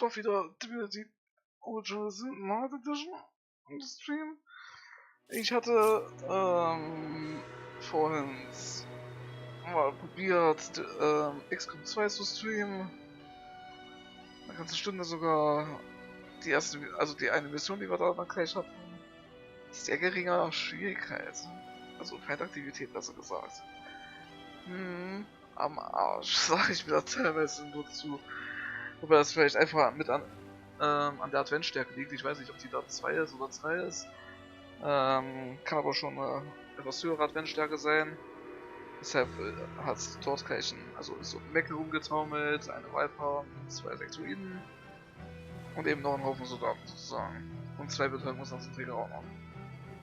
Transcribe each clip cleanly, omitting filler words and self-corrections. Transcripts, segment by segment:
doch wieder Divinity Original Sin Night Edition im Stream. Ich hatte vorhin mal probiert, XCOM 2 zu streamen. Eine ganze Stunde sogar. Die erste, also die eine Mission, die wir da dann gleich hatten, sehr geringer Schwierigkeit. Also Feinaktivität, besser gesagt. Am Arsch, sag ich mir da teilweise nur zu. Wobei das vielleicht einfach mit an der Adventstärke liegt. Ich weiß nicht, ob die da 2 ist oder 3 ist. Kann aber schon eine etwas höhere Adventstärke sein. Deshalb hat es dort gleich also ist so ein Mecke rumgetaumelt, eine Viper, 2 Sektoiden und eben noch ein Haufen Soldaten sozusagen. Und 2 Betäubungslastträger auch noch.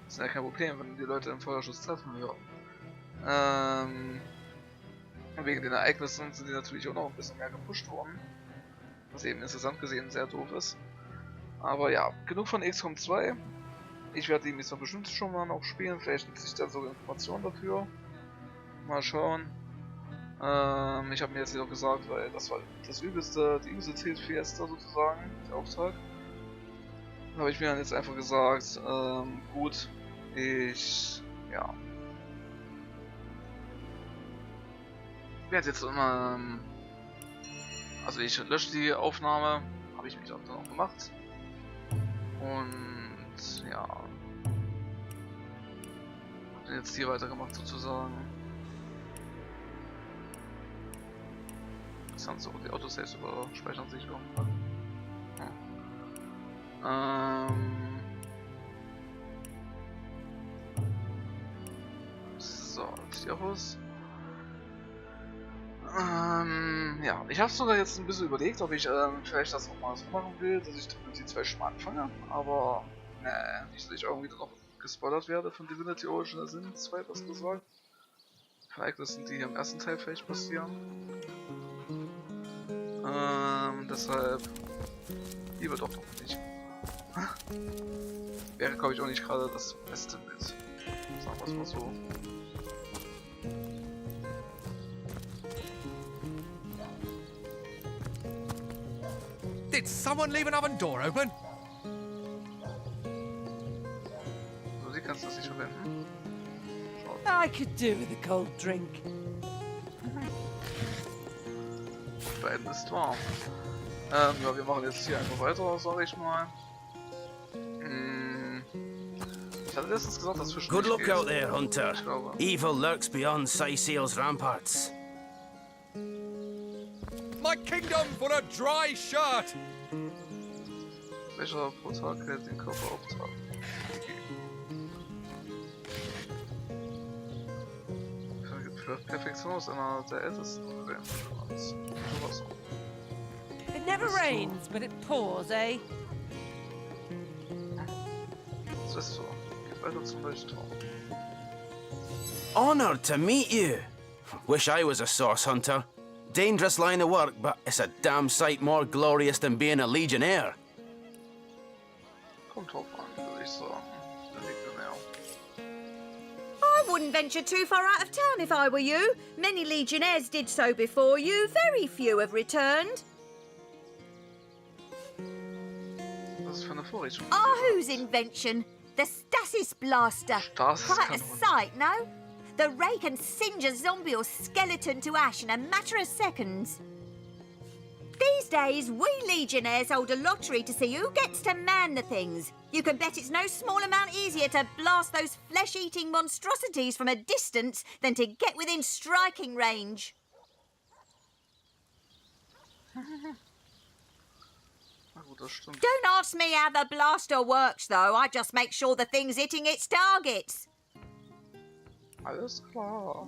Das ist ja kein Problem, wenn die Leute im Feuerschuss treffen hören. Wegen den Ereignissen sind die natürlich auch noch ein bisschen mehr gepusht worden. Was eben insgesamt gesehen sehr doof ist. Aber ja, genug von XCOM 2. Ich werde die Mission bestimmt schon mal noch spielen. Vielleicht nutze ich dann sogar Informationen dafür. Mal schauen. Ich habe mir jetzt jedoch gesagt, weil das war die übelste Fiesta sozusagen, der Auftrag. Da habe ich mir dann jetzt einfach gesagt, gut, ja. Ich werde jetzt immer, also ich lösche die Aufnahme, habe ich mich auch dann noch gemacht. Und ja, habe dann jetzt hier weitergemacht sozusagen. Das haben so, die Autosaves überspeichern sich irgendwann. So, jetzt hier raus. Ja, ich habe sogar jetzt ein bisschen überlegt, ob ich vielleicht das nochmal so machen will, dass ich Divinity 2 schon mal anfange, aber nicht, dass ich irgendwie noch gespoilert werde von Divinity Original Sin 2, was gesagt. Ereignissen, die hier im ersten Teil vielleicht passieren. Deshalb lieber doch noch nicht. Wäre, glaube ich, auch nicht gerade das Beste mit. Sagen wir es mal so. Did someone leave an oven door open? So, sie kannst du das nicht verwenden. I could do with a cold drink. Beiden ist warm. Ja, wir machen jetzt hier einfach weiter, sag ich mal. Ich hatte letztens gesagt, dass Fischen Good nicht luck geht. out there, Hunter. Ich glaube. Evil lurks beyond Saiseal's ramparts. My kingdom for a dry shirt! Welcher pro Tag hält den Körper auftragen? Perfektion ist einer der ältesten Quellen. It never rains, but it pours, eh? Das ist so. Geht weiter zum Leuchtturm. Honored to meet you. Wish I was a source hunter. Dangerous line of work, but it's a damn sight more glorious than being a legionnaire. Kommt drauf an, würde ich sagen. Der Legionär. I wouldn't venture too far out of town if I were you. Many legionnaires did so before you. Very few have returned. Was ist für eine Vorrichtung? Whose invention? The Stasis Blaster. Stasis Quite a Kanone. sight, no? The ray can singe a zombie or skeleton to ash in a matter of seconds. These days, we Legionnaires hold a lottery to see who gets to man the things. You can bet it's no small amount easier to blast those flesh-eating monstrosities from a distance than to get within striking range. Na gut, das stimmt. Don't ask me how the blaster works, though. I just make sure the thing's hitting its targets. Alles klar.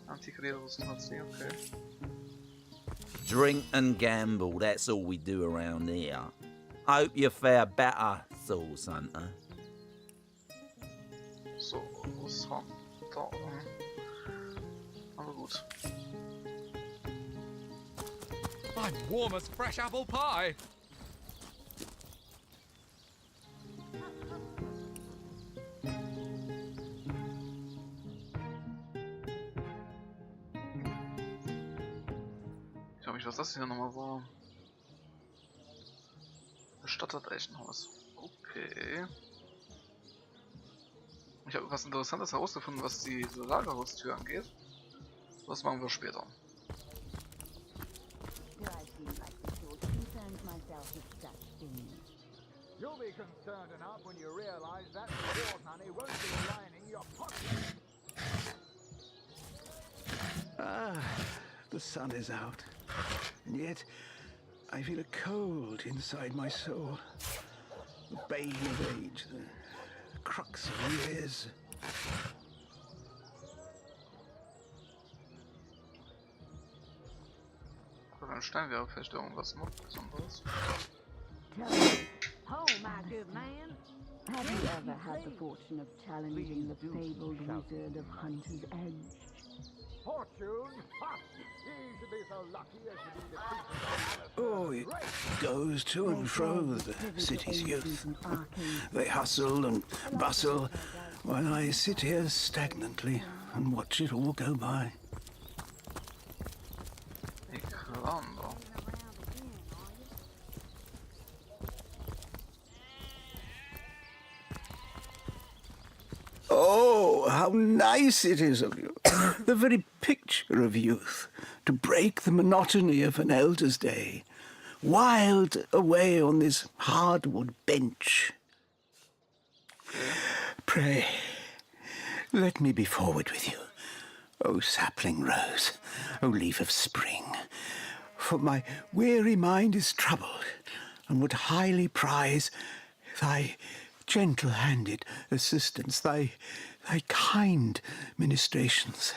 Antike Lederrüstung, okay. Drink and gamble, that's all we do around here. Hope you fare better, Source Hunter. So, was haben wir da? Aber gut. I'm warm as fresh apple pie. Ich frage mich, was das hier nochmal war. Bestattet Eichenhaus. Okay. Ich habe was Interessantes herausgefunden, was diese Lagerhaustür angeht. Das machen wir später. You'll be concerned enough when you realize that sword money won't be lining your pocket. Ah, the sun is out. And yet, I feel a cold inside my soul. The bane of age, the crux of years. Beim Stein wäre vielleicht irgendwas noch Besonderes. Oh, my good man. Have you ever had the fortune of challenging the fabled wizard of Hunter's Edge? Fortune? Ha! He should be so lucky as to be the creature. Oh, it goes to and fro, the city's youth. They hustle and bustle, while I sit here stagnantly and watch it all go by. Iklander. Oh, how nice it is of you. The very picture of youth, to break the monotony of an elder's day. Wild away on this hardwood bench. Pray, let me be forward with you. O sapling rose, O leaf of spring. For my weary mind is troubled, and would highly prize thy gentle-handed assistance, thy kind ministrations.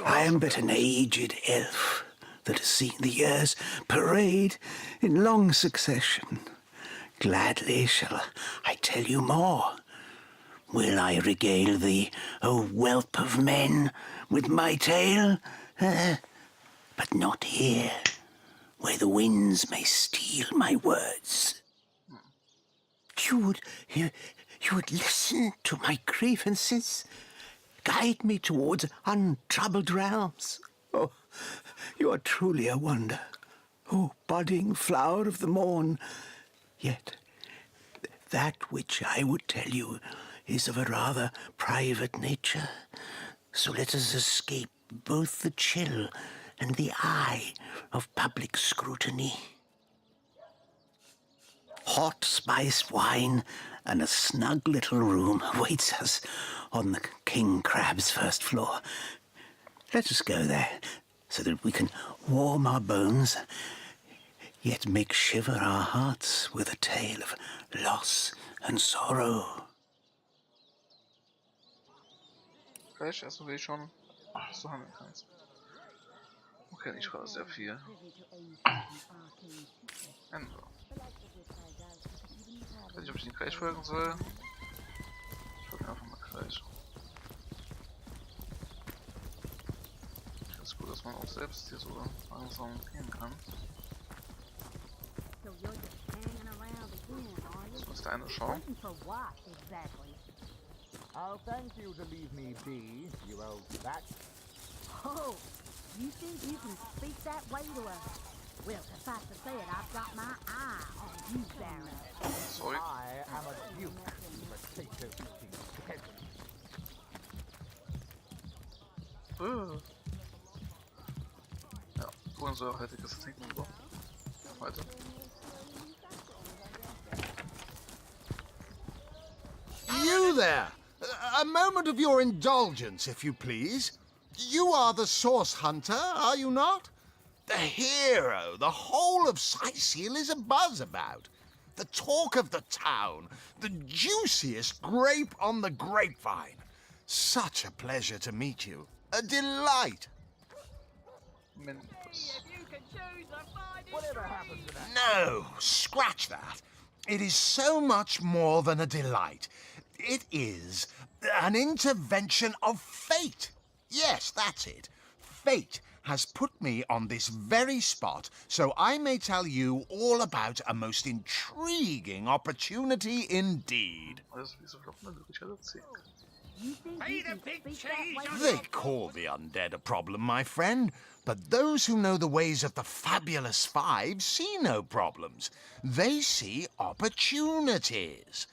I am but an aged elf that has seen the years parade in long succession. Gladly shall I tell you more. Will I regale thee, O whelp of men, with my tale? But not here, where the winds may steal my words. You would listen to my grievances, guide me towards untroubled realms. Oh, you are truly a wonder, oh budding flower of the morn. Yet that which I would tell you is of a rather private nature, so let us escape both the chill and the eye of public scrutiny. Hot spiced wine and a snug little room awaits us on the King Crab's first floor. Let us go there, so that we can warm our bones, yet make shiver our hearts with a tale of loss and sorrow. Vielleicht erstmal will ich schon, dass du handeln kannst. Okay, ich schreibe sehr viel. Ende. Ich weiß nicht, ob ich den gleich folgen soll. Ich folge einfach mal gleich. Ich finde es gut, dass man auch selbst hier so langsam gehen kann. Das müsste eine schauen. I'll thank you to leave me be, you old bat. Oh, you think you can speak that way to us? Well, suffice to say it, I've got my eye on you, Baron. Sorry. I am a duke, potato-eating peasant. Ja, kohlensäurehaltiges Trinken über. Weiter. You there! A moment of your indulgence, if you please. You are the source hunter, are you not? The hero the whole of Sicil is abuzz about. The talk of the town. The juiciest grape on the grapevine. Such a pleasure to meet you. A delight. Mentos. Whatever happened to that? No, scratch that. It is so much more than a delight. It is an intervention of fate. Yes, that's it. Fate has put me on this very spot so I may tell you all about a most intriguing opportunity indeed. They call the undead a problem, my friend, But those who know the ways of the Fabulous Five see no problems. They see opportunities.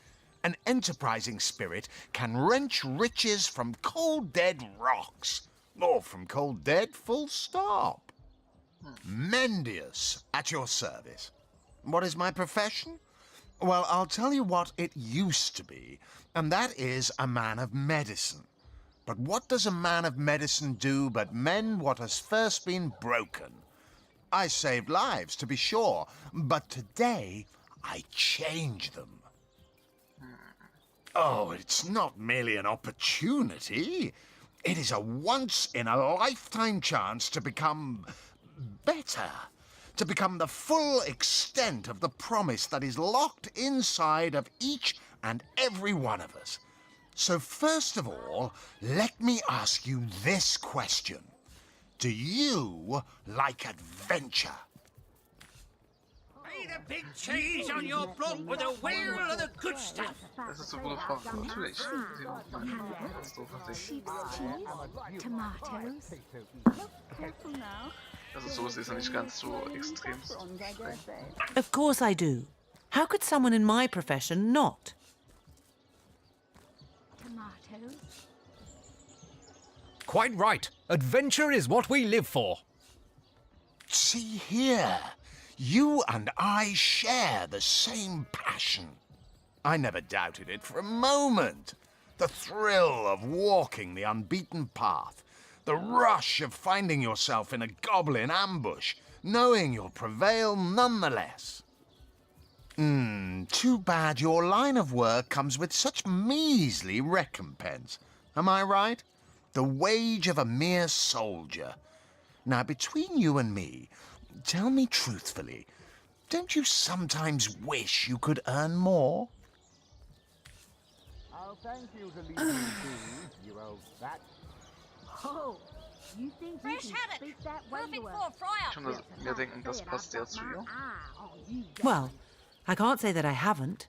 An enterprising spirit can wrench riches from cold dead rocks, or from cold dead full stop. Mendius, at your service. What is my profession? Well, I'll tell you what it used to be, and that is a man of medicine. But what does a man of medicine do but mend what has first been broken? I saved lives, to be sure, but today I change them. Oh, it's not merely an opportunity. It is a once-in-a-lifetime chance to become better, to become the full extent of the promise that is locked inside of each and every one of us. So first of all, let me ask you this question. Do you like adventure? Eat a big cheese on your block with a wheel of the good stuff. Das ist so eine gute Frage. Natürlich. Sie macht meine Katastrophe. Sheep's cheese, tomatoes. Careful now. Also so ist es ja nicht ganz so extrem streng. Of course I do. How could someone in my profession not? Tomatoes. Quite right. Adventure is what we live for. See here, you and I share the same passion. I never doubted it for a moment. The thrill of walking the unbeaten path, the rush of finding yourself in a goblin ambush, knowing you'll prevail nonetheless. Too bad your line of work comes with such measly recompense. Am I right? The wage of a mere soldier. Now, between you and me, tell me truthfully, don't you sometimes wish you could earn more? I'll thank you to leave me be, you old fat. Oh, you think you can speak that way to us? Ich kann mir denken, das passt sehr zu ihr. Well, I can't say that I haven't.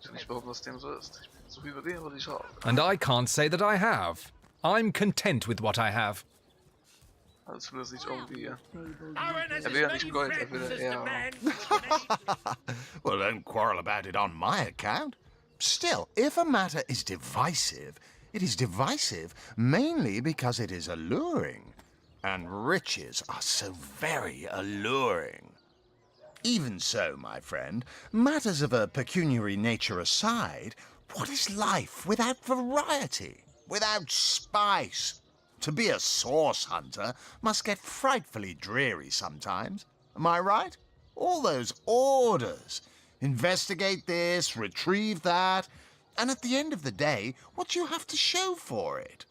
Ich kann nicht behaupten, dass dem so ist. Ich bin so viel über den, was ich habe. And I can't say that I have. I'm content with what I have. Also will er sich irgendwie... Er will ja nicht Gold, er will eher... Well, don't quarrel about it on my account. Still, if a matter is divisive, it is divisive mainly because it is alluring. And riches are so very alluring. Even so, my friend, matters of a pecuniary nature aside, what is life without variety, without spice? To be a source hunter must get frightfully dreary sometimes. Am I right? All those orders. Investigate this, retrieve that, and at the end of the day, what do you have to show for it?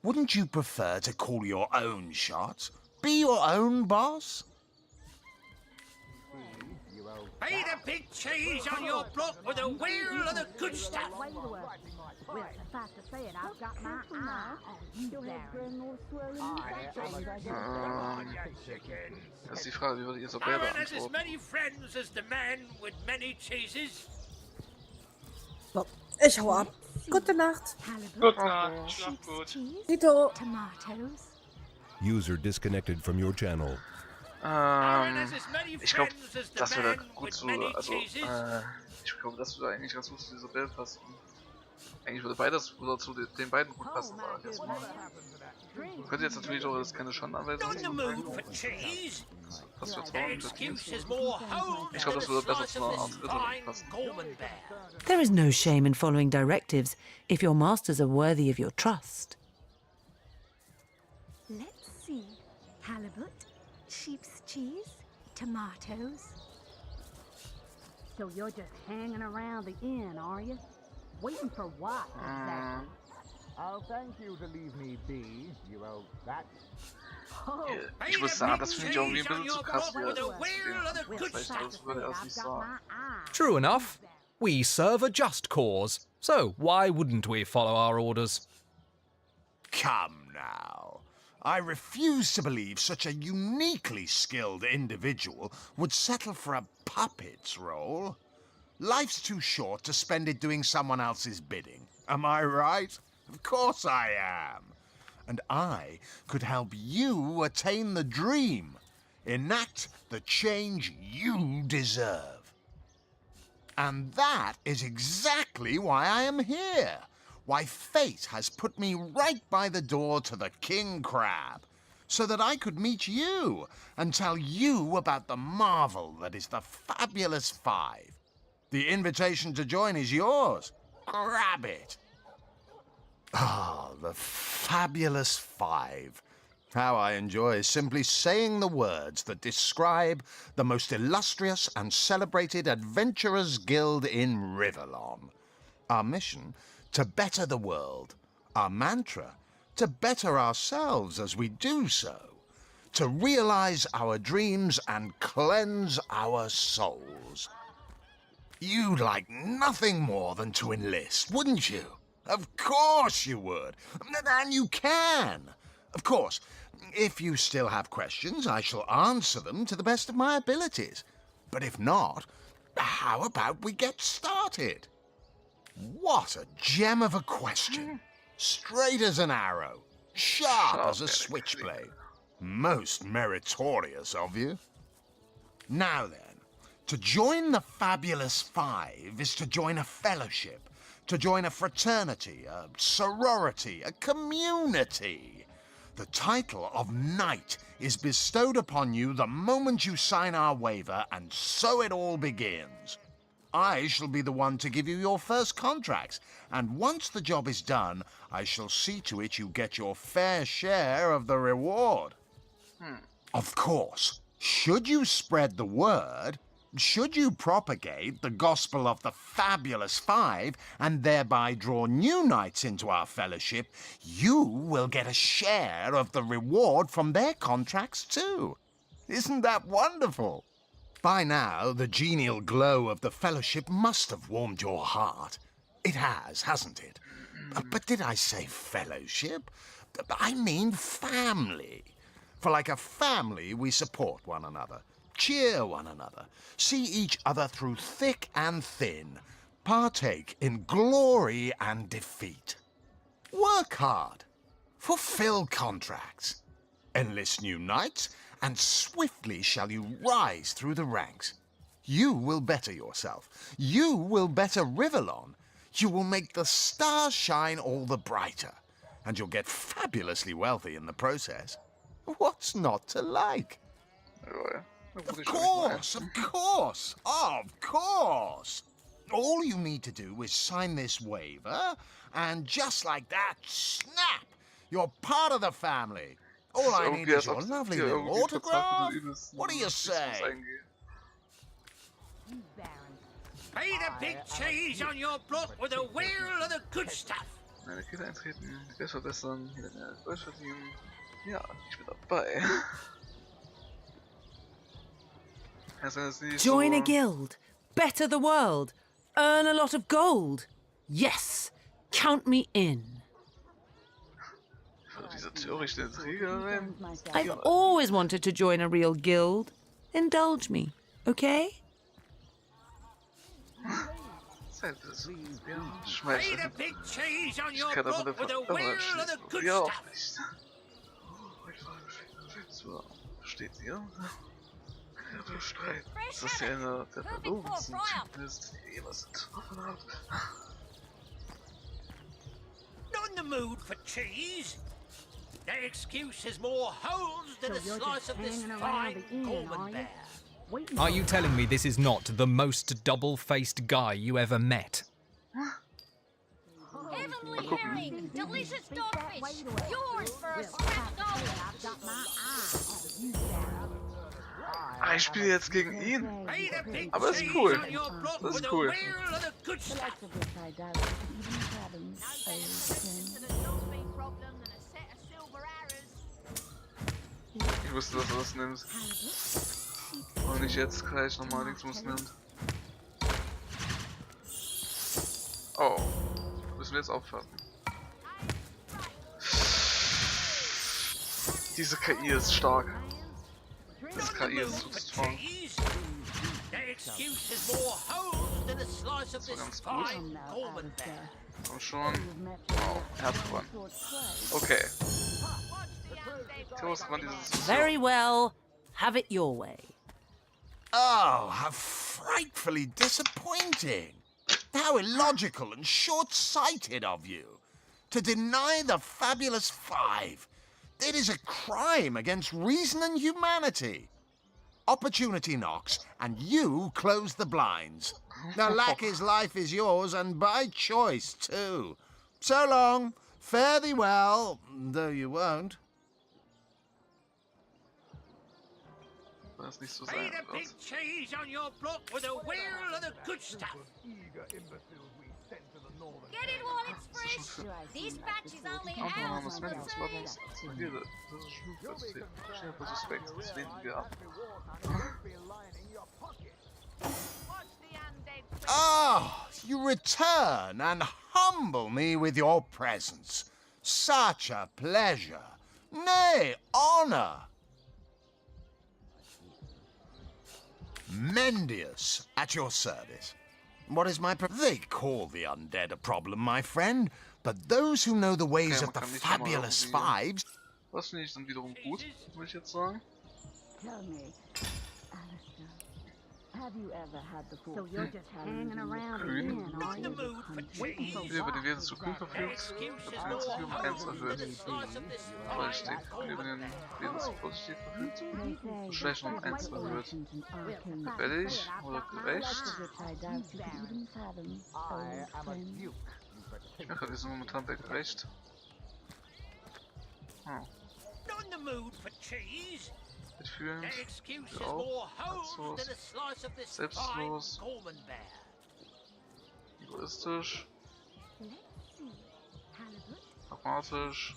Wouldn't you prefer to call your own shots? Be your own boss? Eat a big cheese on your block with a wheel of the good stuff. Way to us. Well, suffice to say it, I've got my eye on you, Baron. Das ist die Frage, wie würde Isabella Baron has as antworten? many friends as the man with many cheeses. So, ich hau ab. Gute Nacht. Gute Nacht, schlaf gut. Dito. Tomatoes. User disconnected from your channel. Ich glaube, das würde gut zu, also, ich glaube, das würde eigentlich ganz gut zu dieser Bild passen. Eigentlich würde beides oder zu den beiden gut passen, sag ich jetzt mal. Man könnte jetzt natürlich auch das keine Schadenanweisung machen. Das für 240. Ich glaube, das würde besser zu einer Art Ritter passen. There is no shame in following directives if your masters are worthy of your trust. Let's see. Halibut, sheep's cheese, tomatoes. So you're just hanging around the inn, are you? Waiting for what, exactly? I'll thank you to leave me be, you old fat. Ich muss sagen, das finde ich irgendwie ein bisschen zu krass, wie er das das würde er es nicht sagen. True enough. We serve a just cause, so why wouldn't we follow our orders? Come now. I refuse to believe such a uniquely skilled individual would settle for a puppet's role. Life's too short to spend it doing someone else's bidding. Am I right? Of course I am. and I could help you attain the dream, enact the change you deserve. And that is exactly why I am here, why fate has put me right by the door to the King Crab, so that I could meet you and tell you about the marvel that is the Fabulous Five. The invitation to join is yours. Grab it. Ah, the Fabulous Five. How I enjoy simply saying the words that describe the most illustrious and celebrated adventurers' guild in Riverlon. Our mission, to better the world. Our mantra, to better ourselves as we do so. To realize our dreams and cleanse our souls. You'd like nothing more than to enlist, wouldn't you? Of course you would. And you can. Of course, if you still have questions, I shall answer them to the best of my abilities. But if not, how about we get started? What a gem of a question. Straight as an arrow. Sharp as a switchblade. Most meritorious of you. Now then, to join the Fabulous Five is to join a fellowship, to join a fraternity, a sorority, a community. The title of Knight is bestowed upon you the moment you sign our waiver, and so it all begins. I shall be the one to give you your first contracts, and once the job is done, I shall see to it you get your fair share of the reward. Of course, should you spread the word, should you propagate the gospel of the Fabulous Five and thereby draw new knights into our fellowship, you will get a share of the reward from their contracts too. Isn't that wonderful? By now, the genial glow of the fellowship must have warmed your heart. It has, hasn't it? But did I say fellowship? I mean family. For like a family, we support one another, cheer one another, see each other through thick and thin, partake in glory and defeat. Work hard, fulfill contracts, enlist new knights, and swiftly shall you rise through the ranks. You will better yourself. You will better Riverlon. You will make the stars shine all the brighter, and you'll get fabulously wealthy in the process. What's not to like? Of course, of course, of course. All you need to do is sign this waiver, and just like that, snap! You're part of the family. All I need is your lovely little autograph. What do you say? Pay the big cheese on your block with a wheel of the good stuff. Meine Kinder eintreten, die Welt verbessern, jeder mehr Gold verdienen. Ja, ich bin dabei. Join a guild, better the world, earn a lot of gold. Yes, count me in. Diese törichte Intrigerin. I've always wanted to join a real guild. Indulge me, okay? Pay the big cheese on your block with a wheel of the good stuff. Steht hier. Streit. Das ist ja einer der verlogensten Typen ist, die jemals getroffen hat. Not in the mood for cheese. That excuse has more holes than a slice of this fine Gorman bear. Are you telling me this is not the most double-faced guy you ever met? Heavenly herring, delicious dogfish, yours for a scrap gold. Ah, ich spiele jetzt gegen ihn. Aber das ist cool. Das ist cool. Ich wusste, dass er das nimmt. Und nicht jetzt gleich nochmal Dingsmus nimmt. Oh. Müssen wir jetzt aufpassen. Diese KI ist stark. Diese KI ist zu strong. That excuse has more holes than a slice of Das war this ganz gut. fine Gorman bear. Komm schon. Wow, er hat gewonnen. Okay. Theos gewann diese Diskussion. Very well. Have it your way. Oh, how frightfully disappointing. How illogical and short-sighted of you. To deny the fabulous five. It is a crime against reason and humanity. Opportunity knocks, and you close the blinds. The lackey's life is yours, and by choice, too. So long. Fare thee well, though you won't. Das nicht so Be sein the big wird. cheese on your block with a wheel of the good stuff. Get it while it's fresh. This batch is only Aufnahme hours des on the Menschen, warte uns freezer. aktiviere. Das ist Schulplatz. Schnell für Suspekt. Das lehnen wir ab. Ah, you return and humble me with your presence. Such a pleasure. Nay, honor. Mendius, at your service. What is my They call the undead a problem, my friend, but those who know the ways of the fabulous fives... Das finde ich dann wiederum gut, würde ich jetzt sagen. Tell me, Alistair, have you ever had the thought? So you're just hanging around the inn, are you? Waiting for Wer über den Wesen zu Kühl verfügt, wird Finanzführung um 1 erhöht. Vorsichtig. Wer über den Wesen zu Vorsichtig verfügt, wird Schwächen um 1 erhöht. Rebellisch oder gerecht? Ich merke, wir sind momentan bei gerecht. Not in the mood for cheese. Mitfühlend, That excuse is wir auch, more holes herzlos, than a slice of this selbstlos, fine Gorman bear. egoistisch, pragmatisch,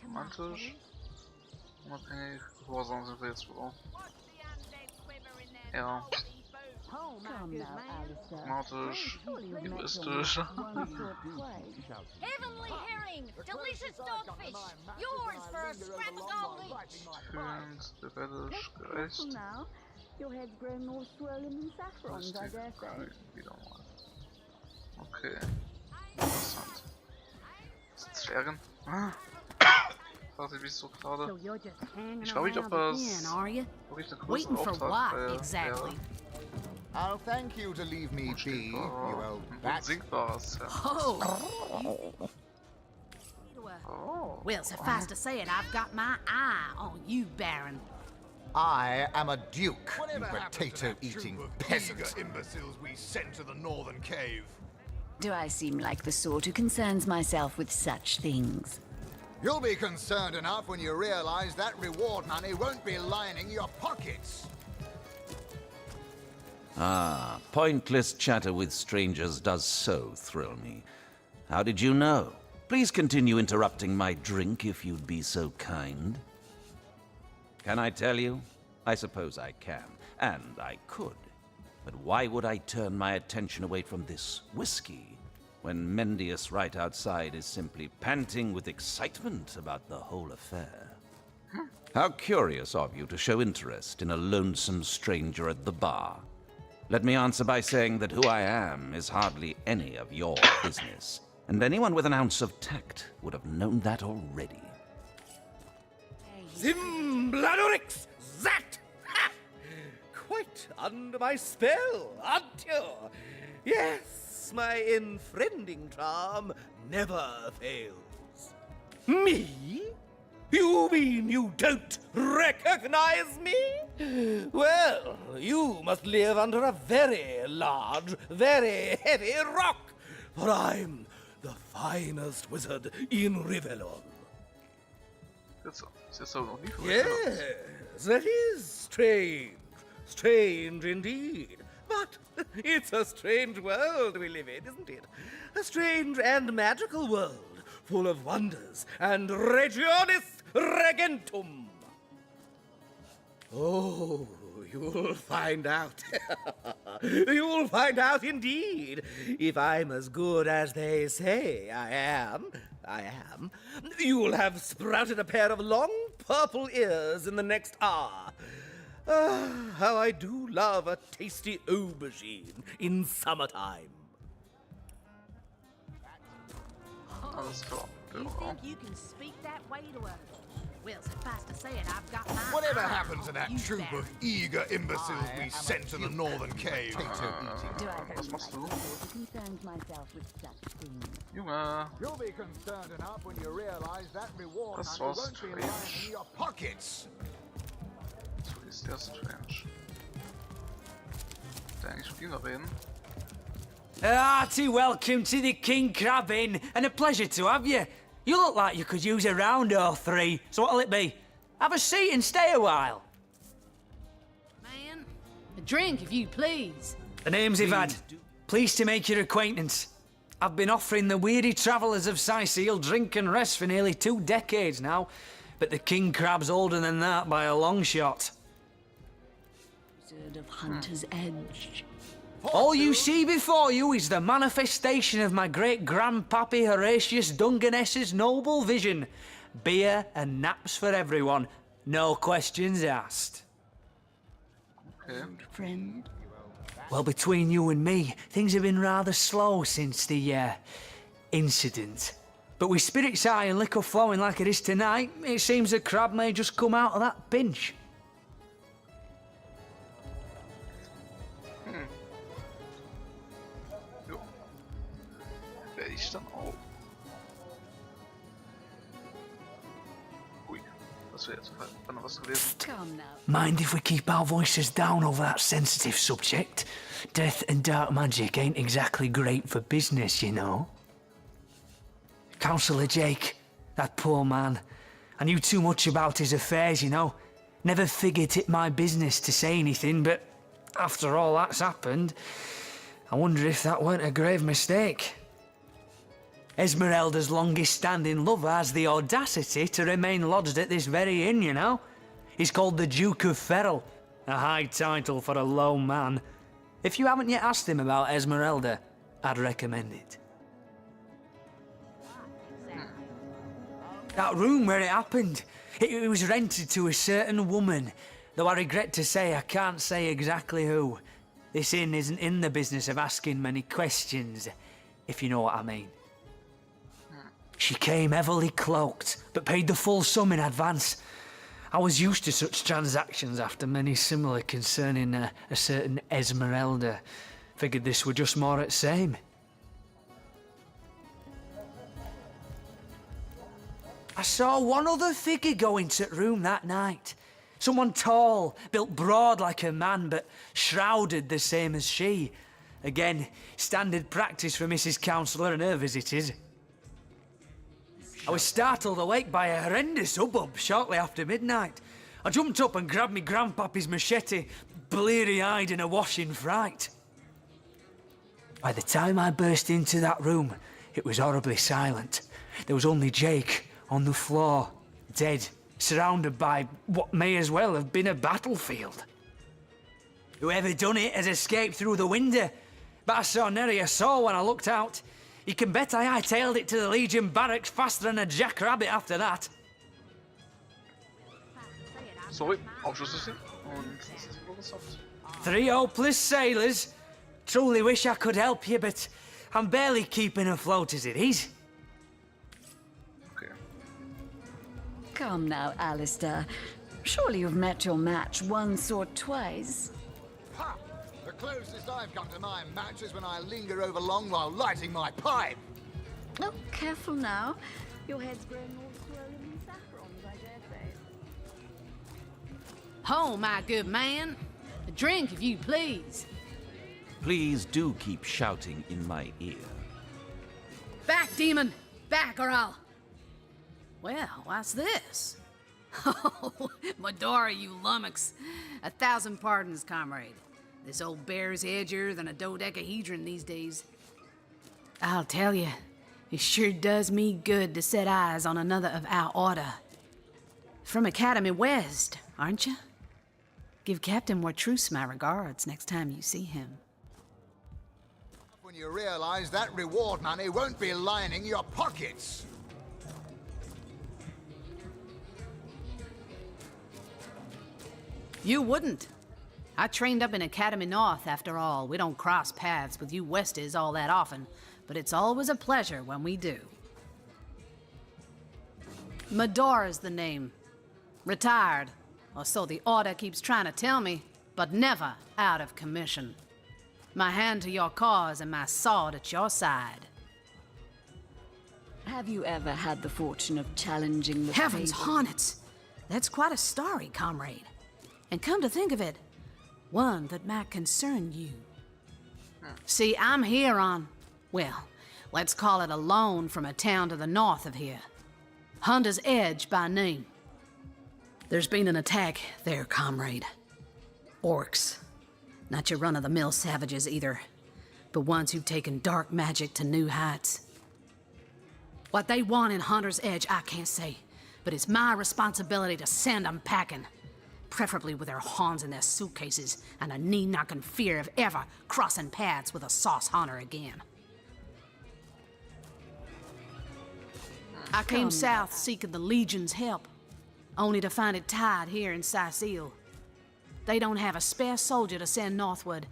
romantisch, unabhängig, gehorsam sind wir jetzt wohl auch. Ja, pragmatisch, egoistisch. Heavenly herring, delicious dogfish, yours for a scrap gold each. Fühlend, rebellisch, gerecht. Your head's grown more swollen than saffrons, I dare say. Kühl, wieder mal. Okay, interessant. Ist Sphären? Fragt sich, wieso gerade. Ich frage mich, ob das wirklich ein größerer Auftrag wäre. I'll thank you to leave me be, you old bat. Unsinkbares, ja. Oh. Well, suffice to say it, I've got my eye on you, Baron. I am a duke, you potato-eating peasant. Imbeciles we sent to the northern cave. Do I seem like the sort who concerns myself with such things? You'll be concerned enough when you realize that reward money won't be lining your pockets. Ah, pointless chatter with strangers does so thrill me. How did you know? Please continue interrupting my drink if you'd be so kind. Can I tell you? I suppose I can, and I could. But why would I turn my attention away from this whiskey when Mendius right outside is simply panting with excitement about the whole affair? How curious of you to show interest in a lonesome stranger at the bar. Let me answer by saying that who I am is hardly any of your business, and anyone with an ounce of tact would have known that already. Zimbladorix! That! Ha! Quite under my spell, aren't you? Yes, my enfriending charm never fails. Me? You mean you don't recognize me? Well, you must live under a very large, very heavy rock, for I'm the finest wizard in Rivellon. Yes, that is strange. Strange indeed. But it's a strange world we live in, isn't it? A strange and magical world, full of wonders and regionis regentum. Oh, you'll find out. You'll find out indeed, if I'm as good as they say I am. You'll have sprouted a pair of long purple ears in the next hour. Ah, how I do love a tasty aubergine in summertime. Alles klar. You think you can speak that way to her? Well, suffice to say it, I've got my Whatever eye happened on to that you troop there. of eager imbeciles we sent to the northern caves? Do I Was machst du? concern myself with such things? Junge, You'll be concerned enough when you realize that reward das money war won't be lying strange. in your Pockets! So ist der strange. Der eigentlich mit ihm noch reden? Hearty welcome to the King Crab Inn, and a pleasure to have you. You look like you could use a round or three, so what'll it be? Have a seat and stay a while. Man, a drink if you please. The name's Ivad. Pleased to make your acquaintance. I've been offering the weary travellers of Sicil drink and rest for nearly 2 decades now, but the King Crab's older than that by a long shot. Wizard of Hunter's Edge. All you see before you is the manifestation of my great-grandpappy Horatius Dungeness's noble vision. Beer and naps for everyone. No questions asked. Friend. Well, between you and me, things have been rather slow since the, incident. But with spirits high and liquor flowing like it is tonight, it seems the crab may just come out of that pinch. Werde ich dann auch. Ui, das wäre jetzt dann noch was gewesen. Come now. Mind if we keep our voices down over that sensitive subject? Death and dark magic ain't exactly great for business, you know. Councillor Jake, that poor man. I knew too much about his affairs, you know. Never figured it my business to say anything, but after all that's happened, I wonder if that weren't a grave mistake. Esmeralda's longest-standing lover has the audacity to remain lodged at this very inn, you know. He's called the Duke of Ferrell, a high title for a low man. If you haven't yet asked him about Esmeralda, I'd recommend it. That room where it happened, it was rented to a certain woman, though I regret to say I can't say exactly who. This inn isn't in the business of asking many questions, if you know what I mean. She came heavily cloaked, but paid the full sum in advance. I was used to such transactions after many similar concerning a certain Esmeralda. Figured this were just more at same. I saw one other figure go into the room that night. Someone tall, built broad like a man, but shrouded the same as she. Again, standard practice for Mrs. Councillor and her visitors. I was startled awake by a horrendous hubbub shortly after midnight. I jumped up and grabbed me grandpappy's machete, bleary-eyed and awash in fright. By the time I burst into that room, it was horribly silent. There was only Jake on the floor, dead, surrounded by what may as well have been a battlefield. Whoever done it has escaped through the window, but I saw nary a soul when I looked out. You can bet I hightailed it to the Legion barracks faster than a jackrabbit after that. Sorry, Aufschlussrichtung. Und das ist interessant. 3 hopeless sailors. Truly wish I could help you, but I'm barely keeping afloat as it is. Okay. Come now, Alistair. Surely you've met your match once or twice. Ha! The closest I've come to my match is when I linger over long while lighting my pipe. Oh, careful now. Your head's growing more swollen than saffrons, I dare say. Oh, my good man. A drink if you please. Please do keep shouting in my ear. Back, demon! Back, or I'll... Well, what's this? Oh, Medora, you lummox. 1,000 pardons, comrade. This old bear's edgier than a dodecahedron these days. I'll tell you, it sure does me good to set eyes on another of our order. From Academy West, aren't you? Give Captain Wartruce my regards next time you see him. When you realize that reward money won't be lining your pockets. You wouldn't. I trained up in Academy North, after all. We don't cross paths with you Westies all that often, but it's always a pleasure when we do. Medora's the name. Retired, or so the Order keeps trying to tell me, but never out of commission. My hand to your cause and my sword at your side. Have you ever had the fortune of challenging the Heavens fabled- hornets! That's quite a story, comrade. And come to think of it, one that might concern you. See, I'm here on, well, let's call it a loan from a town to the north of here. Hunter's Edge by name. There's been an attack there, comrade. Orcs. Not your run-of-the-mill savages either, but ones who've taken dark magic to new heights. What they want in Hunter's Edge, I can't say, but it's my responsibility to send them packing. Preferably with their horns in their suitcases and a knee-knocking fear of ever crossing paths with a sauce hunter again. I came south seeking the Legion's help, only to find it tied here in Sicil. They don't have a spare soldier to send northward,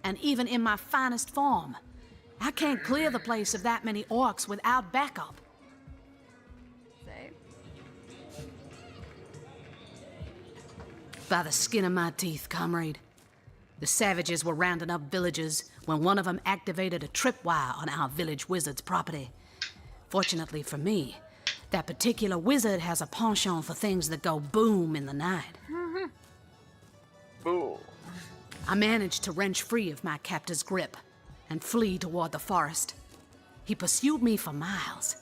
and even in my finest form, I can't clear the place of that many orcs without backup. By the skin of my teeth, comrade. The savages were rounding up villagers when one of them activated a tripwire on our village wizard's property. Fortunately for me, that particular wizard has a penchant for things that go boom in the night. Boom. I managed to wrench free of my captor's grip and flee toward the forest. He pursued me for miles,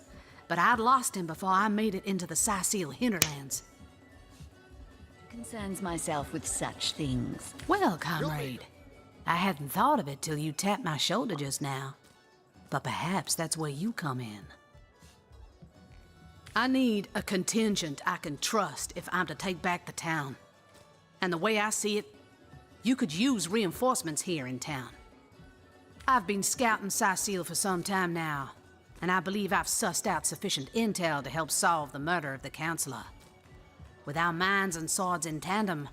but I'd lost him before I made it into the Sicil hinterlands. Concerns myself with such things. Well, comrade, I hadn't thought of it till you tapped my shoulder just now. But perhaps that's where you come in. I need a contingent I can trust if I'm to take back the town. And the way I see it, you could use reinforcements here in town. I've been scouting Sicil for some time now, and I believe I've sussed out sufficient intel to help solve the murder of the Counselor. With our minds and swords in tandem,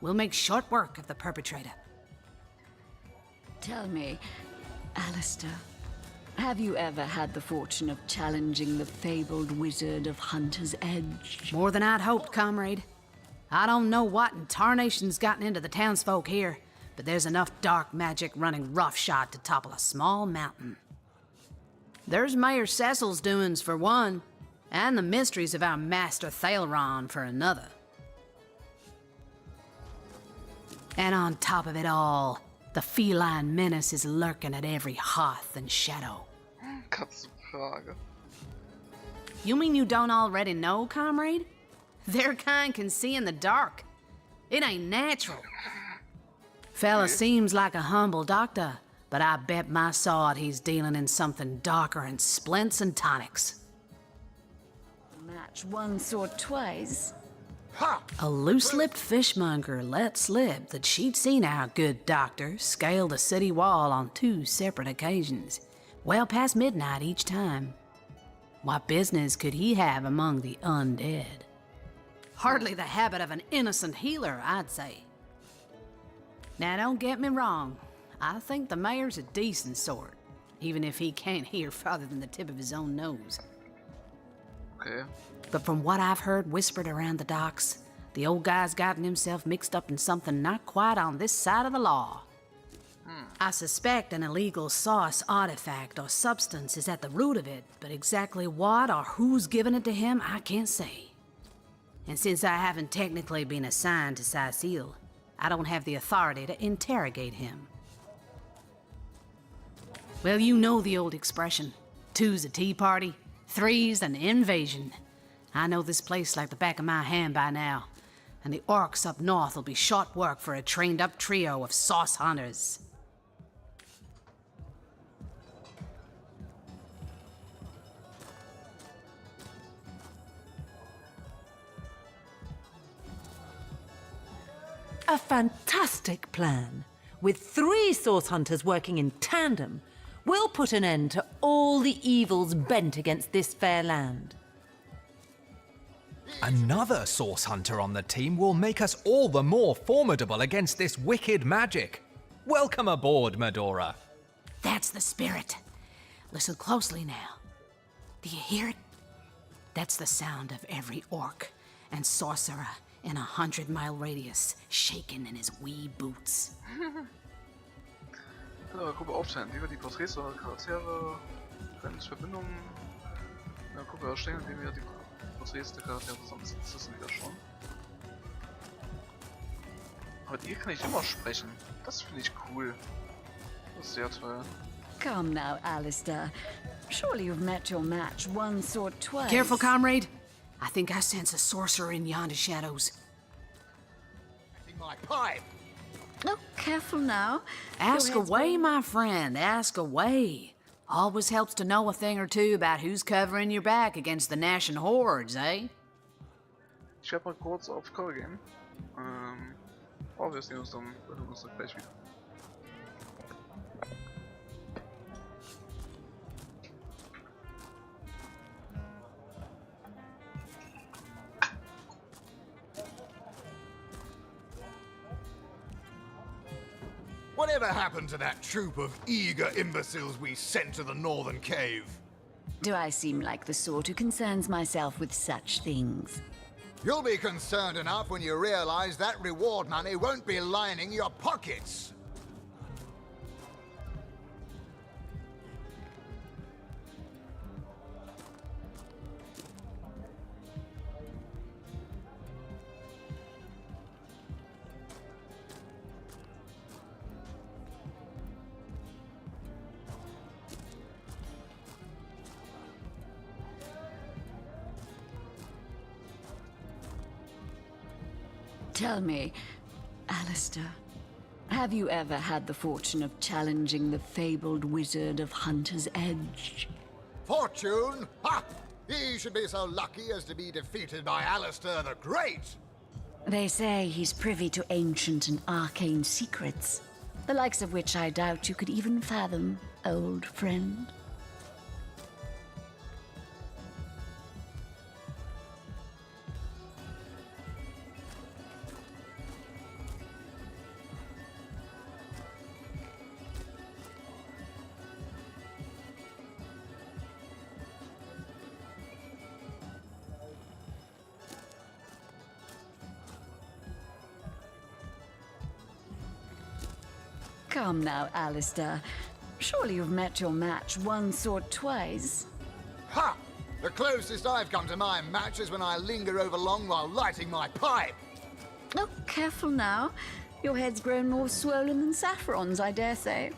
we'll make short work of the perpetrator. Tell me, Alistair, have you ever had the fortune of challenging the fabled wizard of Hunter's Edge? More than I'd hoped, comrade. I don't know what in tarnation's gotten into the townsfolk here, but there's enough dark magic running roughshod to topple a small mountain. There's Mayor Cecil's doings for one, and the mysteries of our master Thalron for another. And on top of it all, the feline menace is lurking at every hearth and shadow. Katzenfrage. You mean you don't already know, comrade? Their kind can see in the dark. It ain't natural. Fella seems like a humble doctor, but I bet my sword he's dealing in something darker than splints and tonics. Match once or twice. A loose-lipped fishmonger let slip that she'd seen our good doctor scale the city wall on 2 separate occasions, well past midnight each time. What business could he have among the undead? Hardly the habit of an innocent healer, I'd say. Now, don't get me wrong. I think the mayor's a decent sort, even if he can't hear farther than the tip of his own nose. Okay. But from what I've heard whispered around the docks, the old guy's gotten himself mixed up in something not quite on this side of the law. I suspect an illegal source, artifact, or substance is at the root of it, but exactly what or who's given it to him, I can't say. And since I haven't technically been assigned to Sicil, I don't have the authority to interrogate him. Well, you know the old expression. 2's a tea party, 3's an invasion. I know this place like the back of my hand by now, and the orcs up north will be short work for a trained-up trio of sauce hunters. A fantastic plan. With 3 source hunters working in tandem, we'll put an end to all the evils bent against this fair land. Another source hunter on the team will make us all the more formidable against this wicked magic. Welcome aboard, Medora. That's the spirit. Listen closely now. Do you hear it? That's the sound of every orc and sorcerer in a 100-mile radius shaking in his wee boots. In eurer Gruppe aufteilen, indem wir die Porträts eurer Charaktere, Verbindungen in der Gruppe erstellen, indem wir die Porträts der Charaktere zusammensetzen. Das wissen wir schon. Aber die kann ich immer sprechen. Das finde ich cool. Das ist sehr toll. Come now, Alistair. Surely you've met your match once or twice. Careful, comrade. I think I sense a sorcerer in yonder shadows. My pipe. Oh, careful now. Ask away, my friend. Ask away. Always helps to know a thing or two about who's covering your back against the gnashing hordes, eh? Ich werde mal kurz auf Call gehen. Wir sehen uns dann gleich wieder. Whatever happened to that troop of eager imbeciles we sent to the northern cave? Do I seem like the sort who concerns myself with such things? You'll be concerned enough when you realize that reward money won't be lining your pockets. Tell me, Alistair, have you ever had the fortune of challenging the fabled wizard of Hunter's Edge? Fortune? Ha! He should be so lucky as to be defeated by Alistair the Great! They say he's privy to ancient and arcane secrets, the likes of which I doubt you could even fathom, old friend. Come now, Alistair. Surely you've met your match once or twice. Ha! The closest I've come to my match is when I linger over long while lighting my pipe. Oh, careful now. Your head's grown more swollen than Saffron's, I dare say.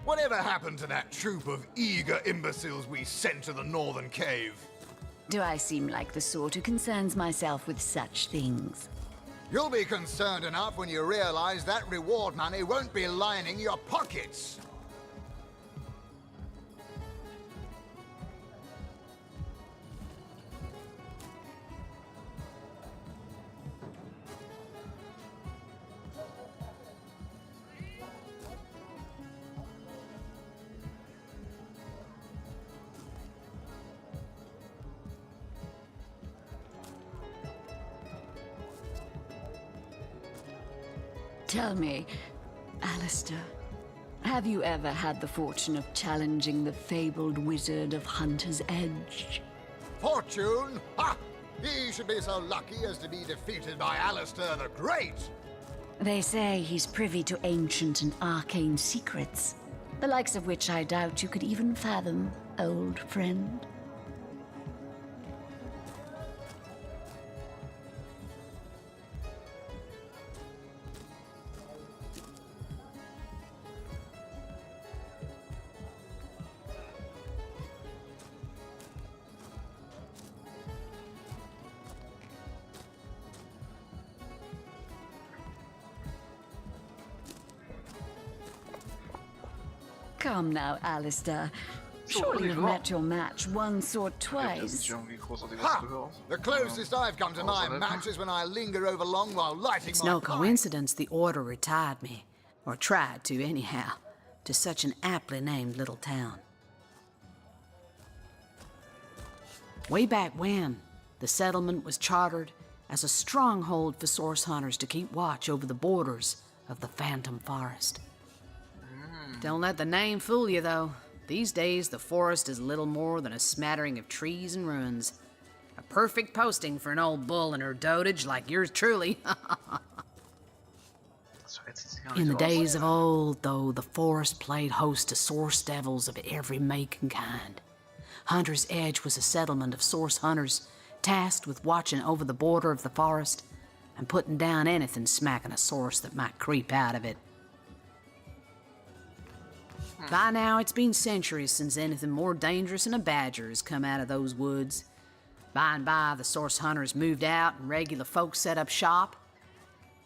Whatever happened to that troop of eager imbeciles we sent to the northern cave? Do I seem like the sort who concerns myself with such things? You'll be concerned enough when you realize that reward money won't be lining your pockets. Tell me, Alistair, have you ever had the fortune of challenging the fabled wizard of Hunter's Edge? Fortune? Ha! He should be so lucky as to be defeated by Alistair the Great. They say he's privy to ancient and arcane secrets, the likes of which I doubt you could even fathom, old friend. Come now, Alistair. Surely you've met your match once or twice. Ha! The closest I've come to my match is when I linger over long while lighting It's my no pipe. coincidence the Order retired me, or tried to anyhow, to such an aptly named little town. Way back when, the settlement was chartered as a stronghold for source hunters to keep watch over the borders of the Phantom Forest. Don't let the name fool you, though. These days, the forest is little more than a smattering of trees and ruins. A perfect posting for an old bull and her dotage like yours truly. In the days of old, though, the forest played host to source devils of every make and kind. Hunter's Edge was a settlement of source hunters tasked with watching over the border of the forest and putting down anything smacking a source that might creep out of it. By now, it's been centuries since anything more dangerous than a badger has come out of those woods. By and by, the source hunters moved out and regular folks set up shop.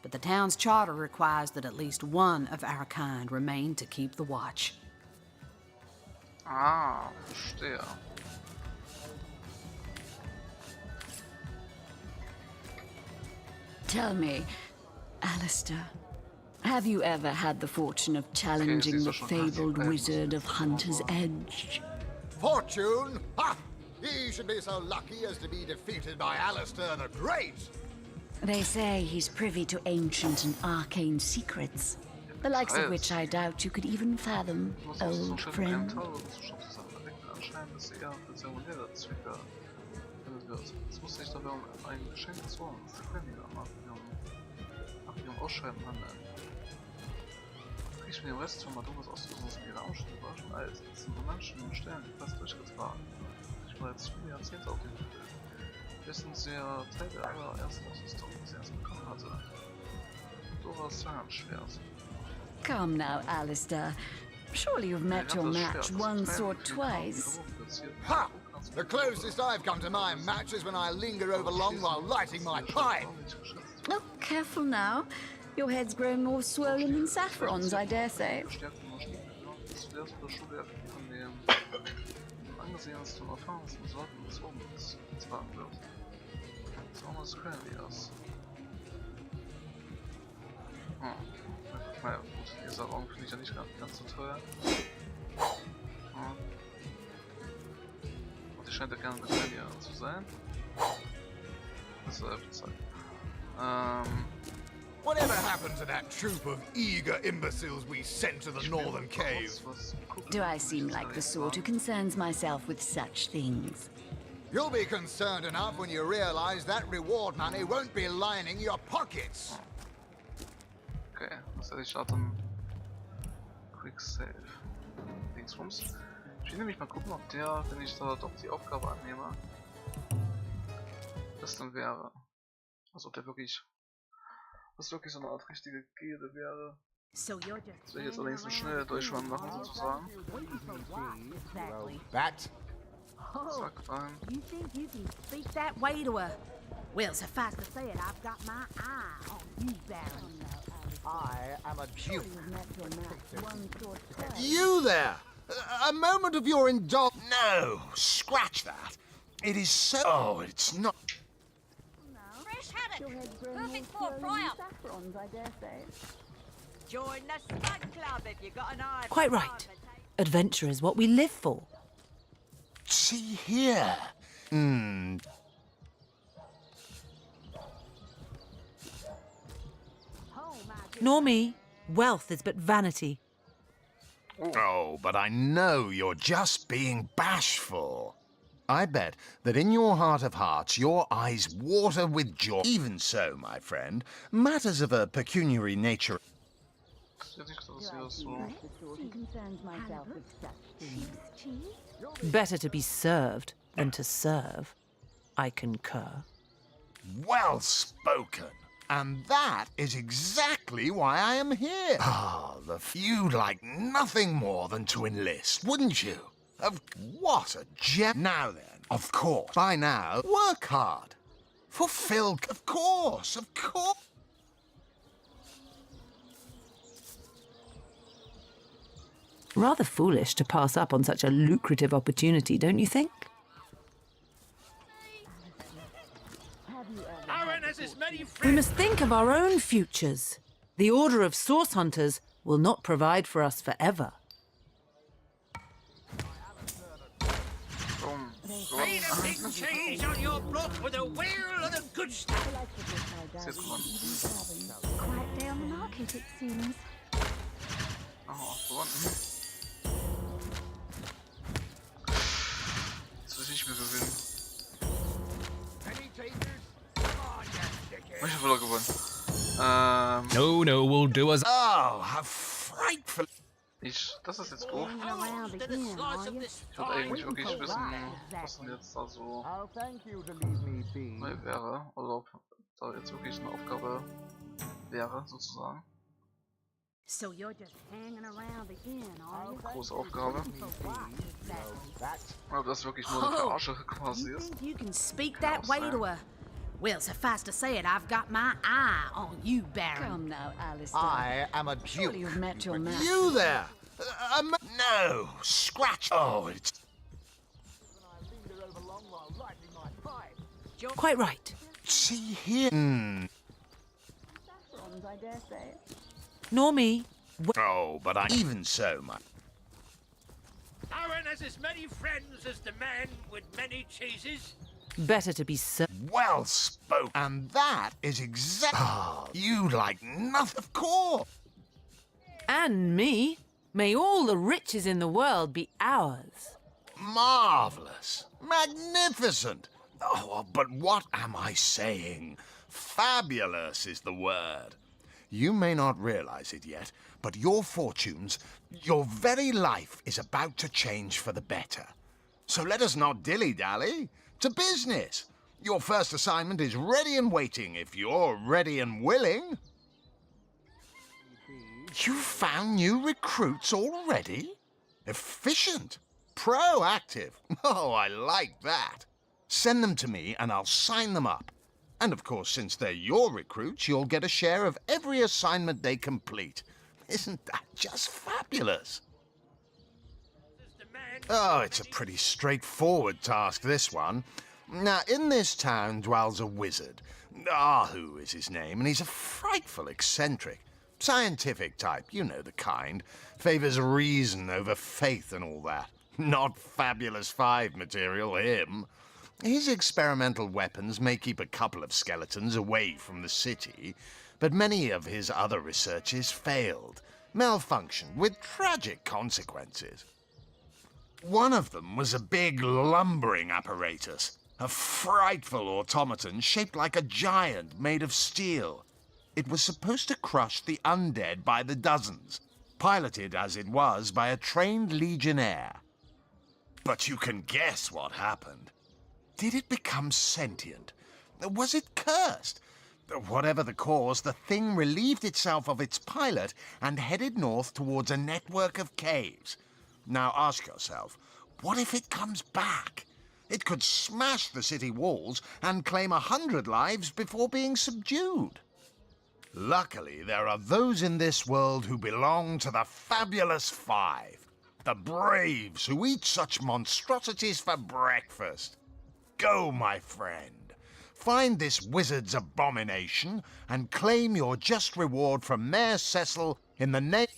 But the town's charter requires that at least one of our kind remain to keep the watch. Ah, verstehe. Tell me, Alistair, have you ever had the fortune of challenging the fabled wizard of Hunter's Edge? Fortune? Ha! He should be so lucky as to be defeated by Alistair the Great. They say he's privy to ancient and arcane secrets, the likes of which I doubt you could even fathom, old friend. Ich mir den Rest von Maduros ausgerüstet und ihre Ausschnitte überraschen alt. Das sind nur Menschen und Stellen, die fast durchgetragen. Ich war jetzt viele Jahrzehnte auf dem Gefühl. Wissen sehr Teil der allerersten Ausrüstung, die sie erst bekommen hatte. Doras Zahlenschwert. Come now, Alistair. Surely you've met your match once or twice. Ha! The closest I've come to my match is when I linger over long while lighting my pipe. Oh, careful now. Your head's grown more swollen than saffrons, I dare say. Angesehensten und erfahrensten Sorten des Romans getragen wird. Besonders Querlias. Naja, gut, dieser Raum finde ich ja nicht ganz so teuer. Und ich scheint ja gerne mit Querlia zu sein. Deshalb Zeit. Whatever happened to that troop of eager imbeciles we sent to the northern cave? Do I seem like the sort who concerns myself with such things? You'll be concerned enough when you realize that reward money won't be lining your pockets. Okay, was hätte ich starten? Quick Save. Dingsbums. Ich will nämlich mal gucken, ob der, wenn ich da doch die Aufgabe annehme, das dann wäre. Also ob der wirklich so eine Art richtige Gede wäre. Das will ich jetzt allerdings eine schnelle Durchschwang machen, sozusagen. That? Zack, rein. You think you can speak that way to her? Well, suffice to say it, I've got my eye on you, Baron. I am a Jew. You there! A moment of your indulgence. No, scratch that. It is so. Oh, it's not. Fresh haddock. Perfect for a fry-up. Join the Spud Club if you got an eye. Quite right. Adventure is what we live for. See here. Nor me. Wealth is but vanity. Oh, but I know you're just being bashful. I bet that in your heart of hearts, your eyes water with joy. Even so, my friend, matters of a pecuniary nature. Better to be served than to serve. I concur. Well spoken. And that is exactly why I am here. Ah, you'd like nothing more than to enlist, wouldn't you? What a gem. Now then, of course, by now, work hard. Fulfill, of course. Rather foolish to pass up on such a lucrative opportunity, don't you think? Aaron has as many We friends. must think of our own futures. The Order of Source Hunters will not provide for us forever. Feed a big cheese on your block with a wheel of the good stuff. Quiet day on the market, it seems. Oh, gewonnen. Jetzt will ich mir gewinnen. Ich habe gewonnen. No, we'll do as. Oh, how frightful. Das ist jetzt doof. Ich würde eigentlich wirklich wissen, was denn jetzt da so neu wäre. Oder ob da jetzt wirklich eine Aufgabe wäre, sozusagen. So you're just hanging around the inn, are you? Große Aufgabe. Aber das wirklich nur eine Verarsche quasi You ist. think you can speak that way to her? Well, suffice to say it, I've got my eye on you, Baron. Come now, Alistair. I am a duke. Surely you've met your master. You there! No! Scratch! Oh, it's... Quite right. See here... I dare say. Nor me. Oh, but I... Even so, my... Aaron has as many friends as the man with many cheeses. Better to be so. Well spoken. And that is exactly... Oh, you like nothing, of course. And me. May all the riches in the world be ours. Marvelous. Magnificent. Oh, but what am I saying? Fabulous is the word. You may not realize it yet, but your fortunes, your very life is about to change for the better. So let us not dilly-dally. To business. Your first assignment is ready and waiting if you're ready and willing. You found new recruits already? Efficient. Proactive. Oh, I like that. Send them to me and I'll sign them up. And of course, since they're your recruits, you'll get a share of every assignment they complete. Isn't that just fabulous? Oh, it's a pretty straightforward task, this one. Now, in this town dwells a wizard. Ahu is his name, and he's a frightful eccentric. Scientific type, you know the kind. Favors reason over faith and all that. Not Fabulous 5 material, him. His experimental weapons may keep a couple of skeletons away from the city, but many of his other researches failed, malfunctioned with tragic consequences. One of them was a big lumbering apparatus, a frightful automaton shaped like a giant made of steel. It was supposed to crush the undead by the dozens, piloted as it was by a trained legionnaire. But you can guess what happened. Did it become sentient? Was it cursed? Whatever the cause, the thing relieved itself of its pilot and headed north towards a network of caves. Now ask yourself, what if it comes back? It could smash the city walls and claim 100 lives before being subdued. Luckily, there are those in this world who belong to the Fabulous 5. The braves who eat such monstrosities for breakfast. Go, my friend. Find this wizard's abomination and claim your just reward from Mayor Cecil in the name...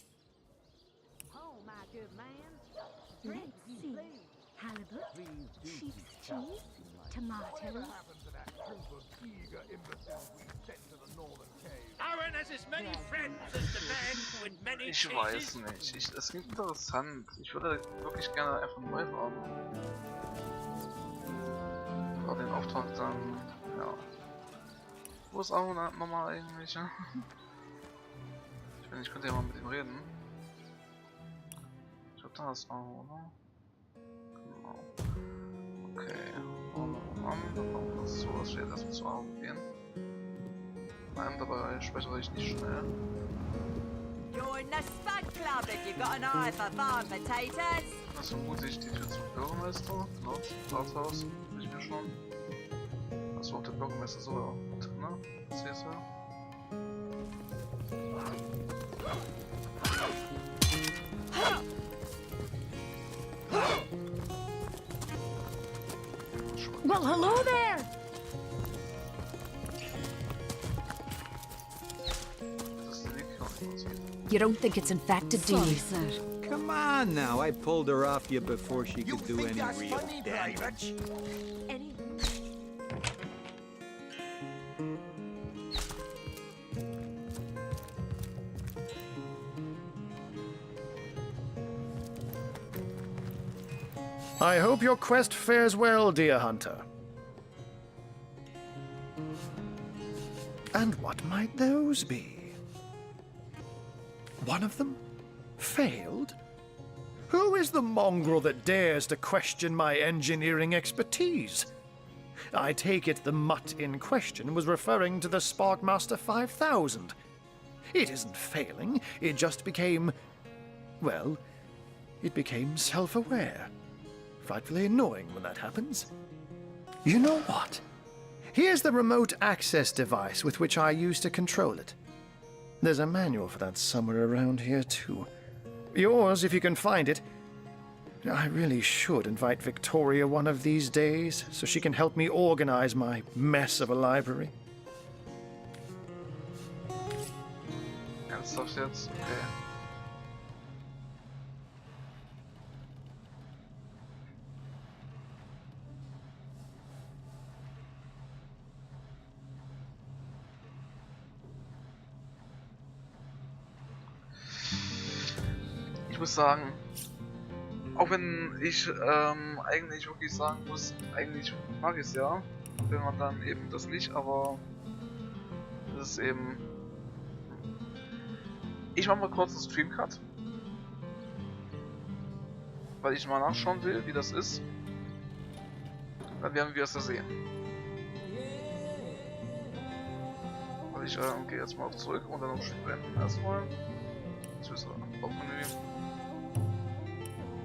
Oh, my good man. Let's see. Halibut, sheep's cheese, tomatoes. Aaron has as many friends as the man with many Ich weiß nicht. Es klingt interessant. Ich würde wirklich gerne einfach neu haben. Aber den Auftrag dann, ja. Wo ist Aaron nochmal eigentlich? Ja? Ich meine, ich könnte ja mal mit ihm reden. Ich glaube, da ist Aaron, oder? Genau. Okay. Dann machen wir das so, dass wir jetzt erstmal zu Aaron gehen. Nein, dabei speichere ich nicht schnell. Join the Spud Club if you've got an eye for farm potatoes. Das vermute ich die Tür zum Bürgermeister. Genau, zum Rathaus. Bin ich mir schon. Das war auch der Bürgermeister so drin, ne? Cäsar. Well, hello there! You don't think it's infected, do you? Come on now, I pulled her off you before she could do any real damage. I hope your quest fares well, dear hunter. And what might those be? One of them failed? Who is the mongrel that dares to question my engineering expertise? I take it the mutt in question was referring to the Sparkmaster 5000. It isn't failing, it just became... well, it became self-aware. Frightfully annoying when that happens. You know what? Here's the remote access device with which I used to control it. There's a manual for that somewhere around here, too. Yours, if you can find it. I really should invite Victoria one of these days, so she can help me organize my mess of a library. Ernsthaft jetzt? Okay. Ich muss sagen, auch wenn ich eigentlich wirklich sagen muss, eigentlich mag ich es ja, wenn man dann eben das nicht, aber das ist eben... Ich mache mal kurz einen Streamcut, weil ich mal nachschauen will, wie das ist. Dann werden wir es ja sehen. Und ich gehe jetzt mal auf zurück und dann noch beenden erstmal. Das ist Hauptmenü.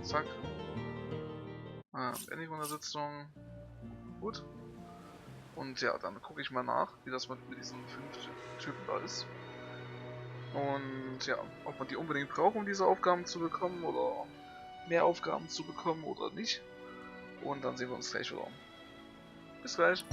Zack. Beendigung der Sitzung. Gut. Und ja, dann gucke ich mal nach, wie das mit diesen 5 Typen da ist. Und ja, ob man die unbedingt braucht, um diese Aufgaben zu bekommen oder mehr Aufgaben zu bekommen oder nicht. Und dann sehen wir uns gleich wieder. Bis gleich.